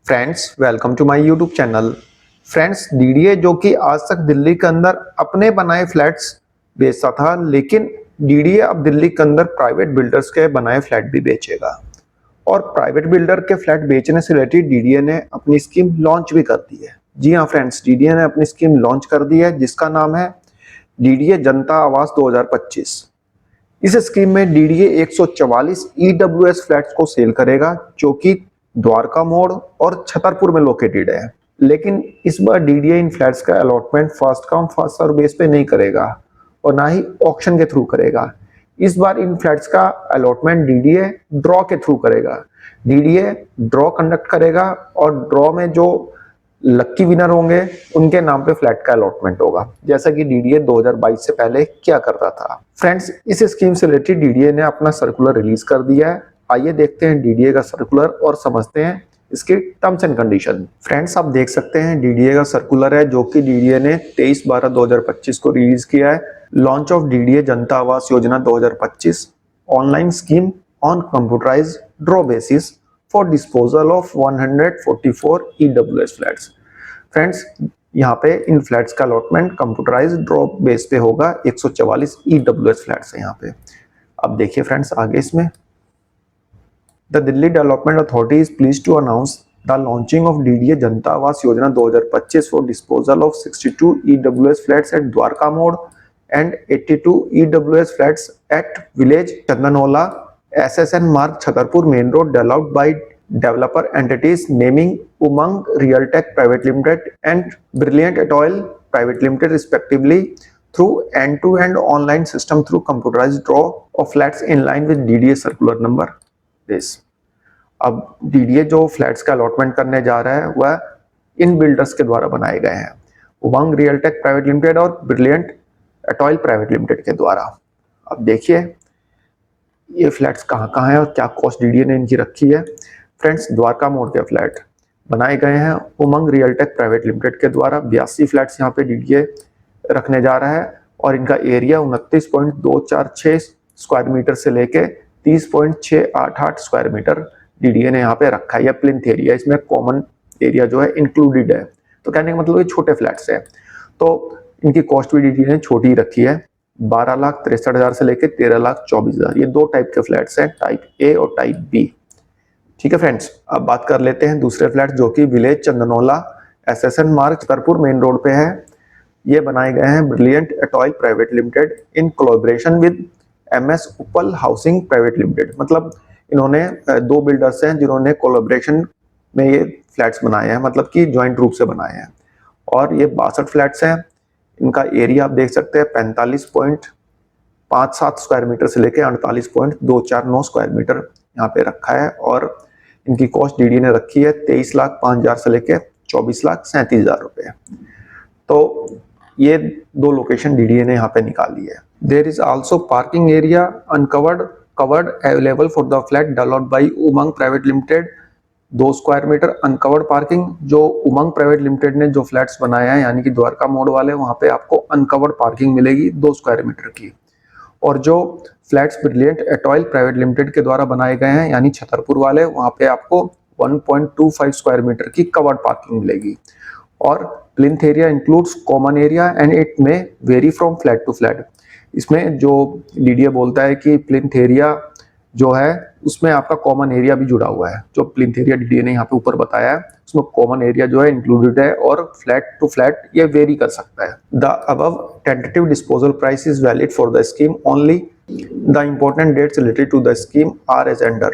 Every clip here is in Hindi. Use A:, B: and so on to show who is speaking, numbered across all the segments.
A: Friends welcome to my YouTube channel. Friends DDA जो कि आज तक दिल्ली के अंदर अपने बनाए फ्लैट्स बेचता था, लेकिन डीडीए अब दिल्ली के अंदर प्राइवेट बिल्डर्स के बनाए फ्लैट भी बेचेगा। और प्राइवेट बिल्डर के फ्लैट बेचने से रिलेटेड डीडीए ने अपनी स्कीम लॉन्च भी कर दी है। जी हाँ फ्रेंड्स, डीडीए ने अपनी स्कीम लॉन्च कर दी है जिसका नाम है डीडीए जनता आवास 2025। इस स्कीम में डीडीए 144 ईडब्ल्यूएस फ्लैट्स को सेल करेगा जो कि द्वारका मोड़ और छतरपुर में लोकेटेड है। लेकिन इस बार डीडीए इन फ्लैट्स का allotment first come first serve base पे नहीं करेगा और ना ही ऑक्शन के थ्रू करेगा। इस बार इन फ्लैट्स का अलॉटमेंट डीडीए ड्रॉ के थ्रू करेगा। डीडीए ड्रॉ कंडक्ट करेगा और ड्रॉ में जो लक्की विनर होंगे उनके नाम पे फ्लैट का अलॉटमेंट होगा, जैसा कि डीडीए 2022 से पहले क्या करता था। फ्रेंड्स इस स्कीम से रिलेटेड डीडीए ने अपना सर्कुलर रिलीज कर दिया है। आइए देखते हैं डीडीए का सर्कुलर और समझते हैं इसके टर्म्स एंड कंडीशन। फ्रेंड्स आप देख सकते हैं डीडीए का सर्कुलर है जो कि डीडीए ने 23/12/2025 को रिलीज किया है। Launch of DDA Janta Awas Yojana 2025 online scheme on computerised draw basis for disposal of 144 EWS flats. Friends यहाँ पे इन फ्लैट्स का अलॉटमेंट कंप्यूटराइज्ड ड्रॉ बेस पे होगा। 144 ईडब्ल्यूएस फ्लैट्स है यहाँ पे। अब देखिए फ्रेंड्स आगे इसमें the Delhi development authority is pleased to announce the launching of DDA Janta Awas Yojana 2025 for disposal of 62 EWS flats at Dwarka Mor and 82 EWS flats at village Chandanola, SSN Marg, Chhatarpur Main Road, developed by developer entities naming Umang Realtech Private Limited and Brilliant Atoll Private Limited respectively through end-to-end online system through computerized draw of flats in line with DDA circular number this। अब DDA जो फ्लैट्स का अलॉटमेंट करने जा रहा है वह इन बिल्डर्स के द्वारा बनाए गए हैं, उमंग रियलटेक प्राइवेट लिमिटेड और ब्रिलियंट एटॉयल प्राइवेट लिमिटेड के द्वारा। अब देखिए ये फ्लैट्स कहाँ हैं और क्या कॉस्ट डीडीए ने इनकी रखी है। फ्रेंड्स द्वारका मोड़ के फ्लैट बनाए गए हैं उमंग रियलटेक प्राइवेट लिमिटेड के द्वारा। 82 फ्लैट्स यहाँ पे डीडीए रखने जा रहा है और इनका एरिया 29.246 स्क्वायर मीटर से लेके 30.688 स्क्वायर मीटर डीडीए ने यहाँ पे रखा है। यह प्लिंथ एरिया, इसमें कॉमन एरिया जो है इंक्लूडेड है। तो कहने का मतलब ये छोटे फ्लैट्स है, तो इनकी कॉस्ट भी डीडीए ने छोटी रखी है। 12,63,000 से लेकर 13,24,000। ये दो टाइप के फ्लैट्स हैं, टाइप ए और टाइप बी। ठीक है फ्रेंड्स, अब बात कर लेते हैं दूसरे फ्लैट जो कि विलेज चंदनौला एसएसएन मार्ग छतरपुर मेन रोड पे है। ये बनाए गए हैं brilliant Etoile private limited in collaboration with MS Uppal housing private limited. मतलब इन्होंने दो बिल्डर्स हैं जिन्होंने कोलैबोरेशन में ये फ्लैट्स बनाए हैं, मतलब कि ज्वाइंट रूप से बनाए हैं। और ये 62 फ्लैट्स हैं। इनका एरिया आप देख सकते हैं 45.57 स्क्वायर मीटर से लेकर 48.249 स्क्वायर मीटर यहाँ पे रखा है। और इनकी कॉस्ट डीडी ने रखी है 23,05,000 से लेकर 24,37,000 रुपए। तो ये दो लोकेशन डीडीए ने यहाँ पे निकाली है। There is also parking area covered available for the flat developed by Umang private limited. 2 square metre uncovered parking जो उमंग प्राइवेट लिमिटेड ने जो फ्लैट्स बनाए हैं यानी कि द्वारका मोड़ वाले, वहां पे आपको अनकवर्ड पार्किंग मिलेगी 2 स्क्वायर मीटर की। और जो flats brilliant Etoile private limited के द्वारा बनाए गए हैं यानी छतरपुर वाले, वहां पे आपको 1.25 स्क्वायर मीटर की कवर्ड पार्किंग मिलेगी। और plinth area includes common area and it may vary from flat to flat. इसमें जो डीडीए बोलता है कि प्लिंथ एरिया जो है उसमें आपका कॉमन एरिया भी जुड़ा हुआ है। जो प्लिंथ एरिया डीडीए ने यहाँ पे ऊपर बताया है उसमें कॉमन एरिया जो है इंक्लूडेड है और फ्लैट टू फ्लैट ये वेरी कर सकता है। The above tentative disposal price is valid for the scheme only. The important dates related to the scheme are as under.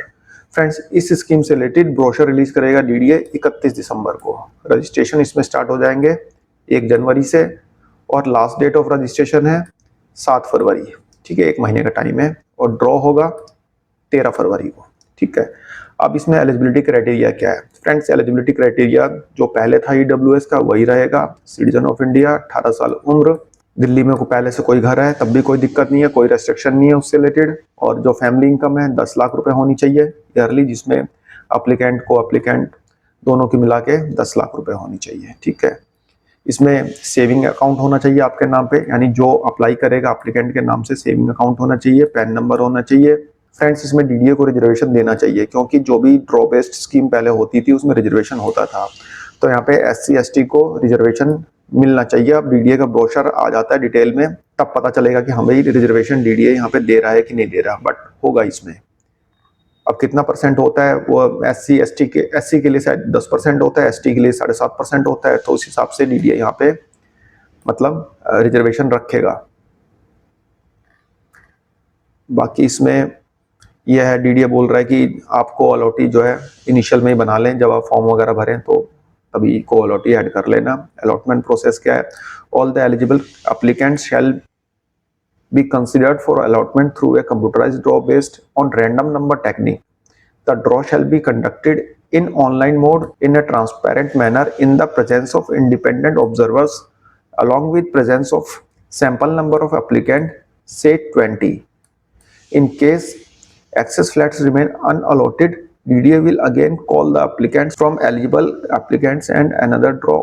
A: Friends इस स्कीम से रिलेटेड ब्रोशर रिलीज करेगा डीडीए 31 दिसंबर को। रजिस्ट्रेशन इसमें स्टार्ट हो जाएंगे 1 जनवरी से और लास्ट डेट ऑफ रजिस्ट्रेशन है 7 फरवरी। ठीक है, 1 महीने का टाइम है। और ड्रॉ होगा 13 फरवरी को। ठीक है, अब इसमें एलिजिबिलिटी क्राइटेरिया क्या है। फ्रेंड्स एलिजिबिलिटी क्राइटेरिया जो पहले था ईडब्ल्यूएस का वही रहेगा। सिटीजन ऑफ इंडिया, 18 साल उम्र, दिल्ली में को पहले से कोई घर है तब भी कोई दिक्कत नहीं है, कोई रेस्ट्रिक्शन नहीं है उससे रिलेटेड। और जो फैमिली इनकम है 10 लाख रुपए होनी चाहिए ईयरली, जिसमें अप्लीकेंट को अप्लीकेंट दोनों की मिला के 10 लाख रुपए होनी चाहिए। ठीक है, इसमें सेविंग अकाउंट होना चाहिए आपके नाम पे, यानी जो अप्लाई करेगा अप्लीकेंट के नाम से सेविंग अकाउंट होना चाहिए, पैन नंबर होना चाहिए फ्रेंड्स इसमें डीडीए को रिजर्वेशन देना चाहिए, क्योंकि जो भी ड्रॉ बेस्ड स्कीम पहले होती थी उसमें रिजर्वेशन होता था, तो यहाँ पे एससी एसटी को रिजर्वेशन मिलना चाहिए। अब डीडीए का ब्रोशर आ जाता है डिटेल में, तब पता चलेगा कि हाँ भाई रिजर्वेशन डीडीए यहाँ पे दे रहा है कि नहीं दे रहा, बट होगा इसमें। अब कितना परसेंट होता है वो एससी के लिए शायद 10% होता है, एसटी के लिए 7.5% होता है, तो उस हिसाब से डीडीए यहाँ पे मतलब रिजर्वेशन रखेगा। बाकी इसमें यह है, डीडीए बोल रहा है कि आपको अलॉटी जो है इनिशियल में ही बना लें, जब आप फॉर्म वगैरह भरें तो तभी को अलॉटी ऐड कर लेना। अलॉटमेंट प्रोसेस क्या है, all the eligible applicants shall be considered for allotment through a computerised draw based on random number technique. The draw shall be conducted in online mode in a transparent manner in the presence of independent observers along with presence of sample number of applicant, say 20. In case excess flats remain unallotted, DDA will again call the applicants from eligible applicants and another draw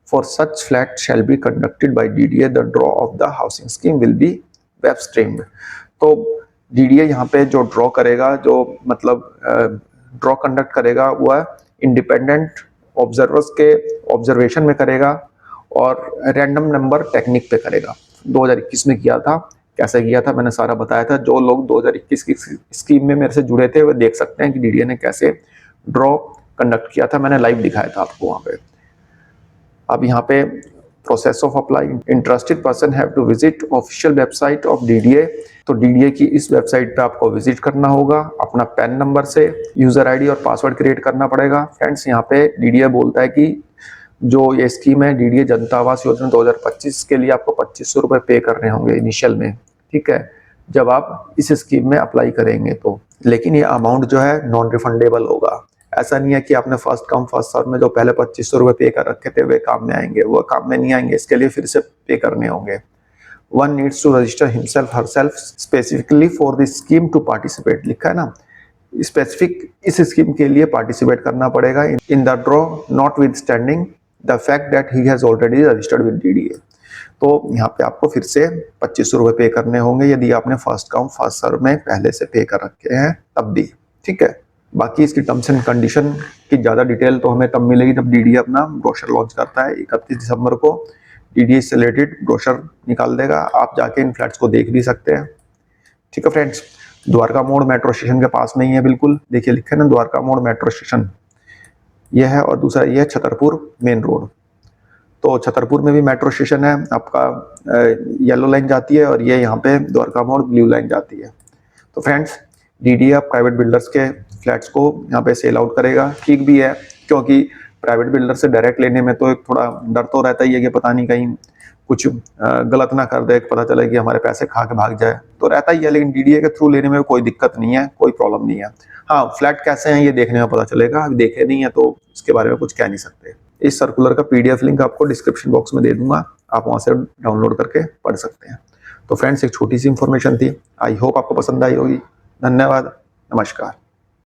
A: for such flat shall be conducted by DDA. The draw of the housing scheme will be web streamed. तो DDA यहाँ पे जो ड्रॉ करेगा, जो मतलब ड्रॉ कंडक्ट करेगा वो इंडिपेंडेंट ऑब्जर्वर्स के ऑब्जर्वेशन में करेगा और रैंडम नंबर टेक्निक पे करेगा। 2021 में किया था, कैसे किया था मैंने सारा बताया था। जो लोग 2021 की स्कीम में मेरे से जुड़े थे वो देख सकते हैं कि डीडीए ने कैसे ड्रॉ कंडक्ट किया था, मैंने लाइव दिखाया था आपको वहां पे। अब यहाँ पे process of apply, interested person have to visit official website of DDA. तो डीडीए की इस वेबसाइट पे आपको विजिट करना होगा, अपना पैन नंबर से यूजर आईडी और पासवर्ड क्रिएट करना पड़ेगा। फ्रेंड्स यहाँ पे डीडीए बोलता है कि जो ये स्कीम है डीडीए जनता आवास योजना 2025 के लिए आपको 2500 रुपए पे करने होंगे इनिशियल में, ठीक है, जब आप इस स्कीम में अप्लाई करेंगे तो। लेकिन ये अमाउंट जो है नॉन रिफंडेबल होगा। ऐसा नहीं है कि आपने फर्स्ट कम फर्स्ट सर्व में जो पहले 2500 रुपए पे कर रखे थे वे काम में आएंगे, वो काम में नहीं आएंगे, इसके लिए फिर से पे करने होंगे। One needs to register himself herself specifically for the scheme to participate, लिखा है ना, स्पेसिफिक इस स्कीम के लिए पार्टिसिपेट करना पड़ेगा in the draw not with standing the fact that he has already registered with DDA. तो यहाँ पे आपको फिर से 2500 रुपए पे करने होंगे यदि आपने फर्स्ट कम फर्स्ट सर्व में पहले से पे कर रखे हैं तब भी, ठीक है। बाकी इसकी टर्म्स एंड कंडीशन की ज़्यादा डिटेल तो हमें तब मिलेगी जब डीडीए अपना ब्रोशर लॉन्च करता है। 31 दिसंबर को डीडीए से रिलेटेड ब्रोशर निकाल देगा, आप जाके इन फ्लैट्स को देख भी सकते हैं, ठीक है फ्रेंड्स। द्वारका मोड़ मेट्रो स्टेशन के पास में ही है, बिल्कुल देखिए लिखा है ना द्वारका मोड़ मेट्रो स्टेशन, यह है। और दूसरा यह है छतरपुर मेन रोड। तो छतरपुर में भी मेट्रो स्टेशन है, आपका येलो लाइन जाती है और ये यहाँ पे द्वारका मोड़ ब्लू लाइन जाती है। तो फ्रेंड्स डीडीए प्राइवेट बिल्डर्स के फ्लैट्स को यहाँ पे सेल आउट करेगा, ठीक भी है, क्योंकि प्राइवेट बिल्डर से डायरेक्ट लेने में तो एक थोड़ा डर तो रहता ही है कि पता नहीं कहीं कुछ गलत ना कर दे, पता चले कि हमारे पैसे खा के भाग जाए, तो रहता ही है। लेकिन डीडीए के थ्रू लेने में कोई दिक्कत नहीं है, कोई प्रॉब्लम नहीं है। हाँ, फ्लैट कैसे हैं ये देखने में पता चलेगा, अभी देखे नहीं है तो इसके बारे में कुछ कह नहीं सकते। इस सर्कुलर का पीडीएफ लिंक आपको डिस्क्रिप्शन बॉक्स में दे दूंगा, आप वहां से डाउनलोड करके पढ़ सकते हैं। तो फ्रेंड्स एक छोटी सी इंफॉर्मेशन थी, आई होप आपको पसंद आई होगी। धन्यवाद, नमस्कार।